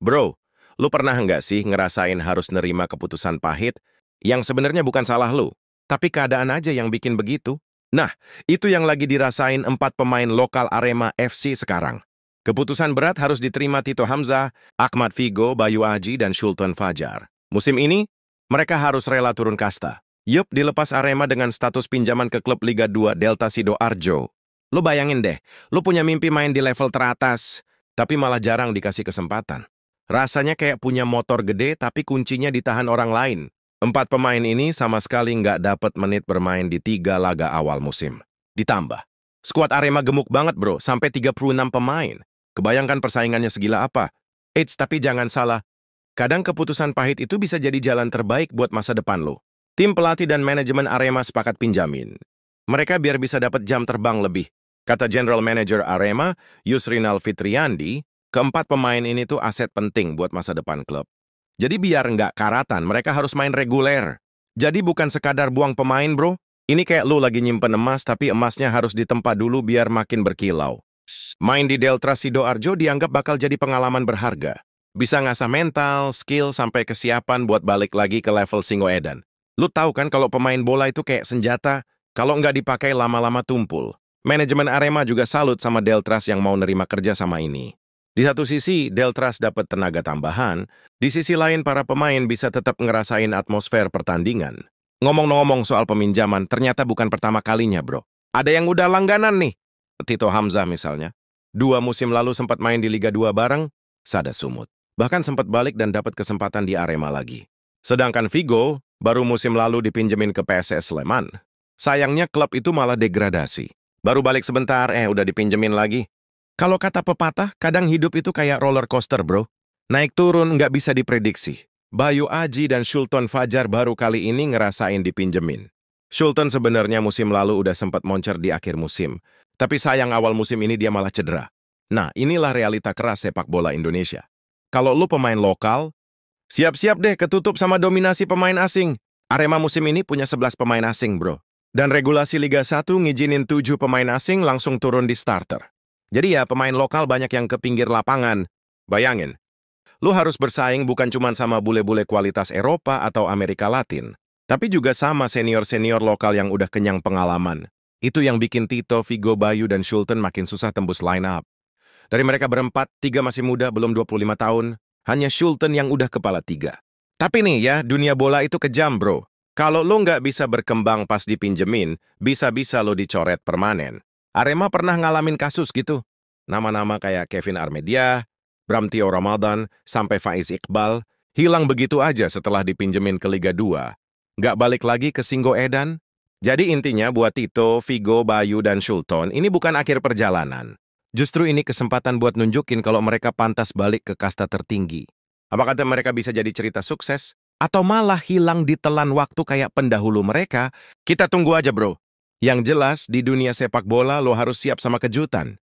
Bro, lu pernah nggak sih ngerasain harus nerima keputusan pahit yang sebenarnya bukan salah lu, tapi keadaan aja yang bikin begitu? Nah, itu yang lagi dirasain 4 pemain lokal Arema FC sekarang. Keputusan berat harus diterima Tito Hamzah, Ahmad Figo, Bayu Aji, dan Sultan Fajar. Musim ini, mereka harus rela turun kasta. Yup, dilepas Arema dengan status pinjaman ke klub Liga 2 Delta Sidoarjo. Lu bayangin deh, lu punya mimpi main di level teratas, tapi malah jarang dikasih kesempatan. Rasanya kayak punya motor gede tapi kuncinya ditahan orang lain. 4 pemain ini sama sekali nggak dapat menit bermain di 3 laga awal musim. Ditambah, skuad Arema gemuk banget bro, sampai 36 pemain. Kebayangkan persaingannya segila apa? Eits, tapi jangan salah. Kadang keputusan pahit itu bisa jadi jalan terbaik buat masa depan lo. Tim pelatih dan manajemen Arema sepakat pinjamin. Mereka biar bisa dapat jam terbang lebih. Kata General Manager Arema, Yusrinal Fitriandi, keempat pemain ini tuh aset penting buat masa depan klub. Jadi biar nggak karatan, mereka harus main reguler. Jadi bukan sekadar buang pemain bro. Ini kayak lu lagi nyimpen emas, tapi emasnya harus ditempa dulu biar makin berkilau. Main di Delta Sidoarjo dianggap bakal jadi pengalaman berharga. Bisa ngasah mental, skill, sampai kesiapan buat balik lagi ke level Singoedan. Lu tahu kan kalau pemain bola itu kayak senjata, kalau nggak dipakai lama-lama tumpul. Manajemen Arema juga salut sama Deltras yang mau nerima kerja sama ini. Di satu sisi, Deltras dapat tenaga tambahan, di sisi lain para pemain bisa tetap ngerasain atmosfer pertandingan. Ngomong-ngomong soal peminjaman, ternyata bukan pertama kalinya bro. Ada yang udah langganan nih. Tito Hamzah misalnya. 2 musim lalu sempat main di Liga 2 bareng, sada sumut. Bahkan sempat balik dan dapat kesempatan di Arema lagi. Sedangkan Figo baru musim lalu dipinjemin ke PSS Sleman. Sayangnya klub itu malah degradasi. Baru balik sebentar, udah dipinjemin lagi. Kalau kata pepatah, kadang hidup itu kayak roller coaster bro. Naik turun nggak bisa diprediksi. Bayu Aji dan Sultan Fajar baru kali ini ngerasain dipinjemin. Sultan sebenarnya musim lalu udah sempat moncer di akhir musim. Tapi sayang awal musim ini dia malah cedera. Nah, inilah realita keras sepak bola Indonesia. Kalau lu pemain lokal, siap-siap deh ketutup sama dominasi pemain asing. Arema musim ini punya 11 pemain asing, bro. Dan regulasi Liga 1 ngizinin 7 pemain asing langsung turun di starter. Jadi ya, pemain lokal banyak yang ke pinggir lapangan. Bayangin, lu harus bersaing bukan cuma sama bule-bule kualitas Eropa atau Amerika Latin, tapi juga sama senior-senior lokal yang udah kenyang pengalaman. Itu yang bikin Tito, Figo, Bayu, dan Sultan makin susah tembus line up. Dari mereka berempat, 3 masih muda, belum 25 tahun. Hanya Sultan yang udah kepala 3. Tapi nih ya, dunia bola itu kejam bro. Kalau lo nggak bisa berkembang pas dipinjemin, bisa-bisa lo dicoret permanen. Arema pernah ngalamin kasus gitu. Nama-nama kayak Kevin Armedia, Bramtio Ramadan, sampai Faiz Iqbal, hilang begitu aja setelah dipinjemin ke Liga 2. Nggak balik lagi ke Singoedan. Jadi intinya buat Tito, Figo, Bayu, dan Sultan, ini bukan akhir perjalanan. Justru ini kesempatan buat nunjukin kalau mereka pantas balik ke kasta tertinggi. Apakah mereka bisa jadi cerita sukses? Atau malah hilang ditelan waktu kayak pendahulu mereka? Kita tunggu aja bro. Yang jelas, di dunia sepak bola lo harus siap sama kejutan.